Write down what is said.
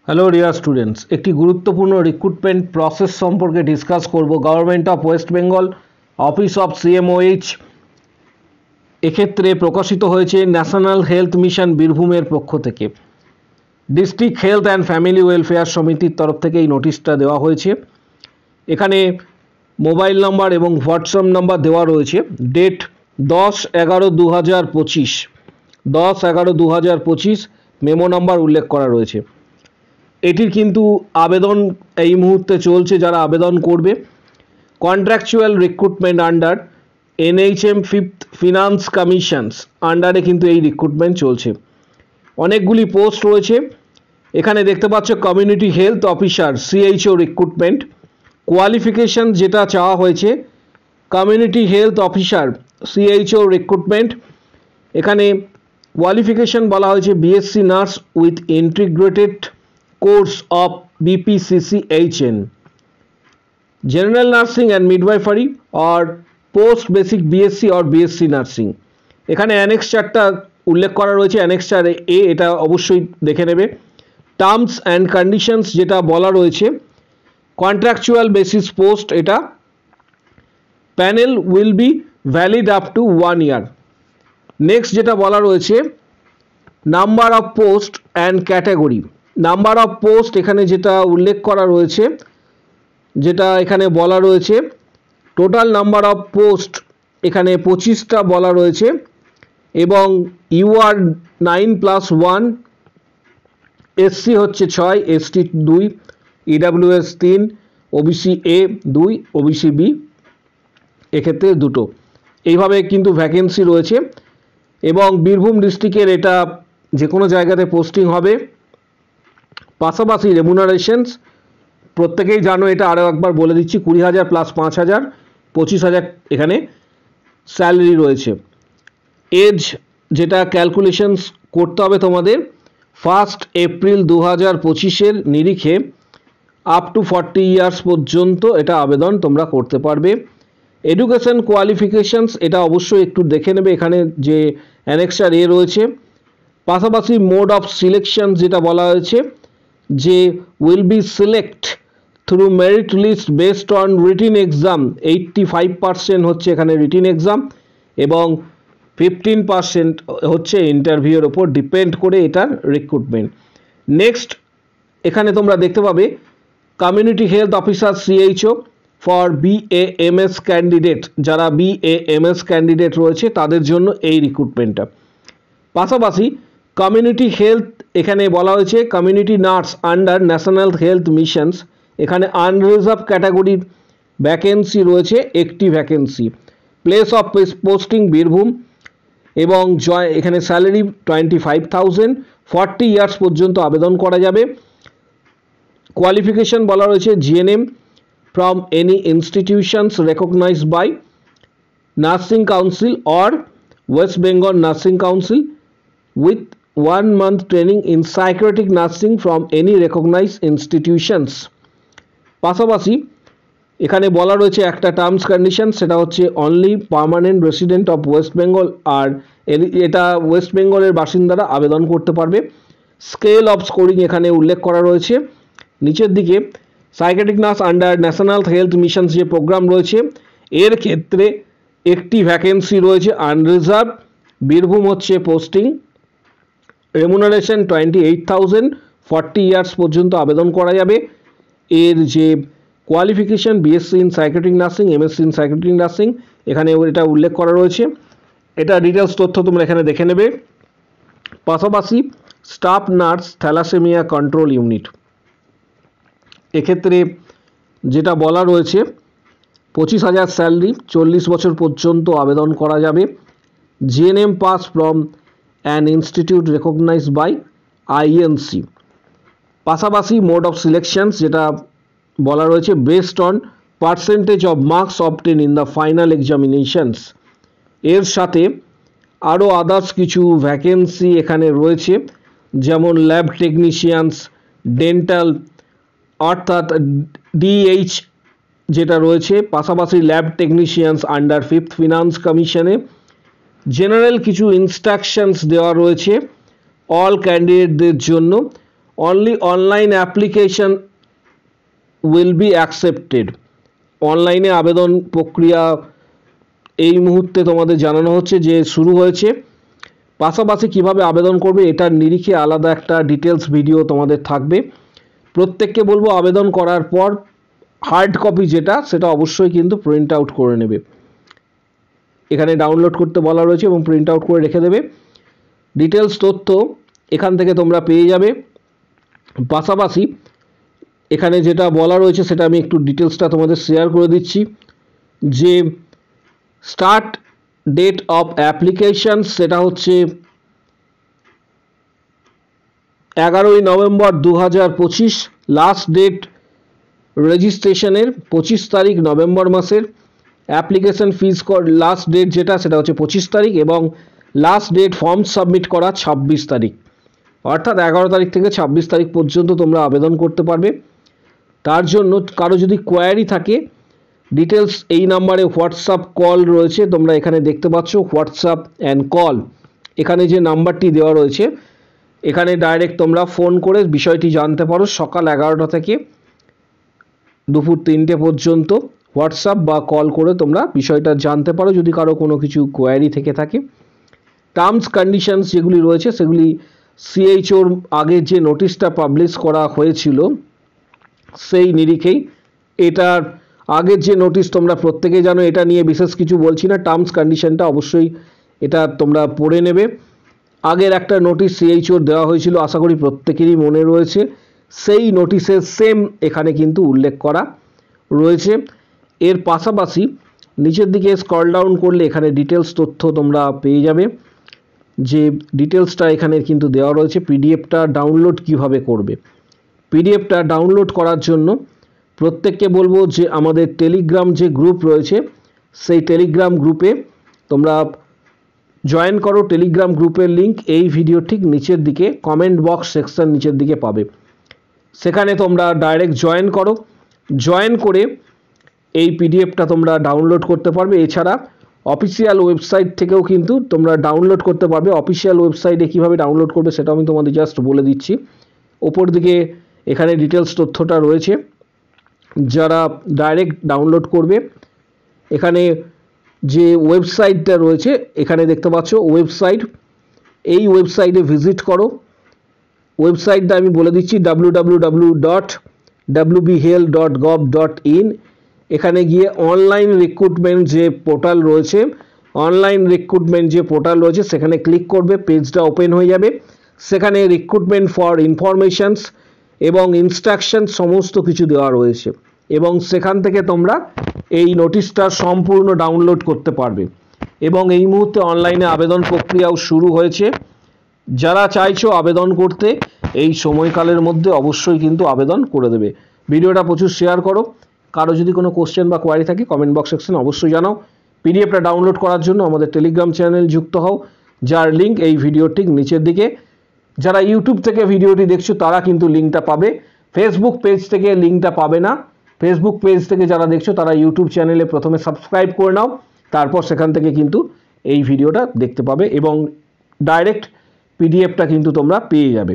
Hello dear students, একটি গুরুত্বপূর্ণ recruitment process সম্পর্কে ডিসকাস করব। Government of West Bengal office of CMOH এক্ষেত্রে প্রকাশিত হয়েছে ন্যাশনাল হেলথ মিশন বীরভূমের পক্ষ থেকে। District health and family welfare সমিতির তরফ থেকে এই নোটিশটা দেওয়া হয়েছে। এখানে মোবাইল নাম্বার এবং হোয়াটসঅ্যাপ নাম্বার দেওয়া রয়েছে। ডেট 10/11/2025, 10/11/2025 মেমো নাম্বার উল্লেখ করা রয়েছে। এটির কিন্তু আবেদন এই মুহূর্তে চলছে। যারা আবেদন করবে, contractual recruitment under NHM 5th finance commissions আন্ডারে কিন্তু এই রিক্রুটমেন্ট চলছে। অনেকগুলি পোস্ট রয়েছে। এখানে দেখতে পাচ্ছ community health officer CHO recruitment. Qualification যেটা চাওয়া হয়েছে, community health officer CHO recruitment. এখানে কোয়ালিফিকেশন বলা হয়েছে BSc nurse with integrated course of BPCC-HN, general nursing and midwifery or post basic BSc or BSc nursing। এখানে অ্যানেক্সচারটা উল্লেখ করা রয়েছে, অ্যানেক্সচার A, এটা অবশ্যই দেখে নেবে। টার্মস অ্যান্ড কন্ডিশনস যেটা বলা রয়েছে, কন্ট্রাকচুয়াল বেসিস পোস্ট, এটা panel will be valid up to 1 year। Next যেটা বলা রয়েছে, number of post and category. Number of post এখানে যেটা উল্লেখ করা রয়েছে, যেটা এখানে বলা রয়েছে, টোটাল নাম্বার অফ পোস্ট এখানে 25টা বলা রয়েছে এবং UR 9+1, SC হচ্ছে 6, ST 2, EWS 3, OBC A 2, OBC B এক্ষেত্রে 2টো। এইভাবে কিন্তু ভ্যাকেন্সি রয়েছে এবং বীরভূম ডিস্ট্রিক্টের এটা যে কোনো জায়গাতে পোস্টিং হবে। পাশাপাশি রেমুনারেশনস প্রত্যেকেই জানো, এটা আরও একবার বলে দিচ্ছি, 20,000 + 5,000, 25,000 এখানে স্যালারি রয়েছে। এজ যেটা ক্যালকুলেশনস করতে হবে তোমাদের, 1 এপ্রিল 2025 নিরিখে আপ টু 40 ইয়ার্স পর্যন্ত এটা আবেদন তোমরা করতে পারবে। এডুকেশন কোয়ালিফিকেশনস এটা অবশ্যই একটু দেখে নেবে, এখানে যে অ্যানেক্সার A রয়েছে। পাশাপাশি মোড অফ সিলেকশন যেটা বলা হয়েছে যে will be select through merit list based on written exam. 85% হচ্ছে এখানে রিটিন এক্সাম এবং 15% হচ্ছে ইন্টারভিউর ওপর ডিপেন্ড করে এটার রিক্রুটমেন্ট। নেক্সট এখানে তোমরা দেখতে পাবে community health officer CHO for BAMS candidate. যারা BAMS ক্যান্ডিডেট রয়েছে তাদের জন্য এই রিক্রুটমেন্টটা। পাশাপাশি কমিউনিটি হেলথ এখানে বলা হয়েছে community nurse under national health missions. এখানে আনরিজার্ভ ক্যাটাগরির ভ্যাকেন্সি রয়েছে, একটি vacancy. Place of posting Birbhum এবং এখানে স্যালারি 25,000, 40 ইয়ার্স পর্যন্ত আবেদন করা যাবে। কোয়ালিফিকেশন বলা রয়েছে GNM from any institutions recognized by nursing council or West Bengal nursing council with 1 month training in psychiatric nursing from any recognized institutions। পাশাপাশি এখানে বলা রয়েছে একটা টার্মস কন্ডিশন, সেটা হচ্ছে only permanent resident of West Bengal, আর এটা ওয়েস্ট বেঙ্গলের বাসিন্দারা আবেদন করতে পারবে। স্কেল অফ স্কোরিং এখানে উল্লেখ করা রয়েছে নিচের দিকে। Psychiatric nurse under national health mission যে প্রোগ্রাম রয়েছে এর ক্ষেত্রে একটি ভ্যাকেন্সি রয়েছে আনরিজার্ভ, বীরভূম হচ্ছে পোস্টিং। রেমুনারেশন 28,000, 40 ইয়ার্স পর্যন্ত আবেদন করা যাবে। এর যে qualification BSc in psychiatric nursing, MSc in psychiatric nursing এখানে এটা উল্লেখ করা রয়েছে। এটা ডিটেলস তথ্য তোমরা এখানে দেখে নেবে। পাশাপাশি staff nurse thalassemia control unit, এক্ষেত্রে যেটা বলা রয়েছে 25,000 স্যালারি, 40 বছর পর্যন্ত আবেদন করা যাবে। GNM pass from an institute recognized by INC। পাশাপাশি মোড অফ সিলেকশনস যেটা বলা রয়েছে based on percentage of marks obtain in the final examinations. এর সাথে আরও আদার্স কিছু ভ্যাকেন্সি এখানে রয়েছে, যেমন ল্যাব টেকনিশিয়ানস, ডেন্টাল অর্থাৎ DH যেটা রয়েছে। পাশাপাশি lab technicians under 5th finance কমিশনে। জেনারেল কিছু ইনস্ট্রাকশনস দেওয়া রয়েছে অল ক্যান্ডিডেটদের জন্য। Only online application will be accepted. অনলাইনে আবেদন প্রক্রিয়া এই মুহূর্তে তোমাদের জানানো হচ্ছে যে শুরু হয়েছে। পাশাপাশি কিভাবে আবেদন করবে এটার নিরিখে আলাদা একটা ডিটেলস ভিডিও তোমাদের থাকবে। প্রত্যেককে বলবো আবেদন করার পর হার্ড কপি যেটা সেটা অবশ্যই কিন্তু প্রিন্ট আউট করে নেবে। এখানে ডাউনলোড করতে বলা রয়েছে এবং প্রিন্ট আউট করে রেখে দেবে। ডিটেলস তথ্য এখান থেকে তোমরা পেয়ে যাবে। পাশাপাশি এখানে যেটা বলা রয়েছে সেটা আমি একটু ডিটেলসটা তোমাদের শেয়ার করে দিচ্ছি যে স্টার্ট ডেট অফ অ্যাপ্লিকেশন সেটা হচ্ছে 11ই নভেম্বর 2025। লাস্ট ডেট রেজিস্ট্রেশনের 25 তারিখ নভেম্বর মাসের। অ্যাপ্লিকেশন ফিজ লাস্ট ডেট যেটা সেটা হচ্ছে 25 তারিখ এবং লাস্ট ডেট ফর্ম সাবমিট করা 26 তারিখ। অর্থাৎ 11 তারিখ থেকে 26 তারিখ পর্যন্ত তোমরা আবেদন করতে পারবে। তার জন্য কারো যদি কোয়ারি থাকে ডিটেলস এই নাম্বারে হোয়াটসঅ্যাপ কল রয়েছে, তোমরা এখানে দেখতে পাচ্ছ হোয়াটসঅ্যাপ অ্যান্ড কল। এখানে যে নাম্বারটি দেওয়া রয়েছে এখানে ডাইরেক্ট তোমরা ফোন করে বিষয়টি জানতে পারো। সকাল 11টা থেকে দুপুর 3টে পর্যন্ত হোয়াটসঅ্যাপ বা কল করে তোমরা বিষয়টা জানতে পারো যদি কারো কোনো কিছু কোয়ারি থেকে থাকে। টার্মস কন্ডিশনস যেগুলি রয়েছে সেগুলি সিএইচওর আগে যে নোটিশটা পাবলিশ করা হয়েছিল সেই নিরিখেই এটার আগের যে নোটিশ তোমরা প্রত্যেকেই জানো, এটা নিয়ে বিশেষ কিছু বলছি না। টার্মস কন্ডিশনটা অবশ্যই এটা তোমরা পড়ে নেবে। আগের একটা নোটিশ সিএইচওর দেওয়া হয়েছিল, আশা করি প্রত্যেকেরই মনে রয়েছে। সেই নোটিশের সেম এখানে কিন্তু উল্লেখ করা রয়েছে। এর পাশাপাশি নিচের দিকে স্ক্রল ডাউন করলে এখানে ডিটেলস তথ্য তোমরা পেয়ে যাবে। যে ডিটেলসটা এখানে কিন্তু দেওয়া রয়েছে। পিডিএফটা ডাউনলোড কিভাবে করবে। পিডিএফটা ডাউনলোড করার জন্য প্রত্যেককে বলবো যে আমাদের টেলিগ্রাম যে গ্রুপ রয়েছে সেই টেলিগ্রাম গ্রুপে তোমরা জয়েন করো। টেলিগ্রাম গ্রুপের লিঙ্ক এই ভিডিও ঠিক নিচের দিকে কমেন্ট বক্স সেকশন নিচের দিকে পাবে। সেখানে তোমরা ডাইরেক্ট জয়েন করো। জয়েন করে এই পিডিএফটা তোমরা ডাউনলোড করতে পারবে। এছাড়া অফিসিয়াল ওয়েবসাইট থেকেও কিন্তু তোমরা ডাউনলোড করতে পারবে। অফিসিয়াল ওয়েবসাইটে কীভাবে ডাউনলোড করবে সেটা আমি তোমাদের জাস্ট বলে দিচ্ছি। ওপর দিকে এখানে ডিটেলস তথ্যটা রয়েছে। যারা ডাইরেক্ট ডাউনলোড করবে এখানে যে ওয়েবসাইটটা রয়েছে এখানে দেখতে পাচ্ছ ওয়েবসাইট। এই ওয়েবসাইটে ভিজিট করো। ওয়েবসাইটটা আমি বলে দিচ্ছি www.wbhealth.gov.in। এখানে গিয়ে অনলাইন রিক্রুটমেন্ট যে পোর্টাল রয়েছে সেখানে ক্লিক করবে। পেজটা ওপেন হয়ে যাবে। সেখানে রিক্রুটমেন্ট ফর ইনফরমেশনস এবং ইনস্ট্রাকশন সমস্ত কিছু দেওয়া রয়েছে এবং সেখান থেকে তোমরা এই নোটিশটা সম্পূর্ণ ডাউনলোড করতে পারবে। এবং এই মুহূর্তে অনলাইনে আবেদন প্রক্রিয়াও শুরু হয়েছে। যারা চাইছো আবেদন করতে এই সময়কালের মধ্যে অবশ্যই কিন্তু আবেদন করে দেবে। ভিডিওটা প্রচুর শেয়ার করো। কারো যদি কোনো কোশ্চেন বা কোয়ারি থাকে কমেন্ট বক্স সেকশনে অবশ্যই জানাও। পিডিএফটা ডাউনলোড করার জন্য আমাদের টেলিগ্রাম চ্যানেল যুক্ত হও, যার লিঙ্ক এই ভিডিওর ঠিক নিচের দিকে। যারা ইউটিউব থেকে ভিডিওটি দেখছো তারা কিন্তু লিঙ্কটা পাবে। ফেসবুক পেজ থেকে লিঙ্কটা পাবে না। ফেসবুক পেজ থেকে যারা দেখছো তারা ইউটিউব চ্যানেলে প্রথমে সাবস্ক্রাইব করে নাও, তারপর সেখান থেকে কিন্তু এই ভিডিওটা দেখতে পাবে এবং ডাইরেক্ট পিডিএফটা কিন্তু তোমরা পেয়ে যাবে।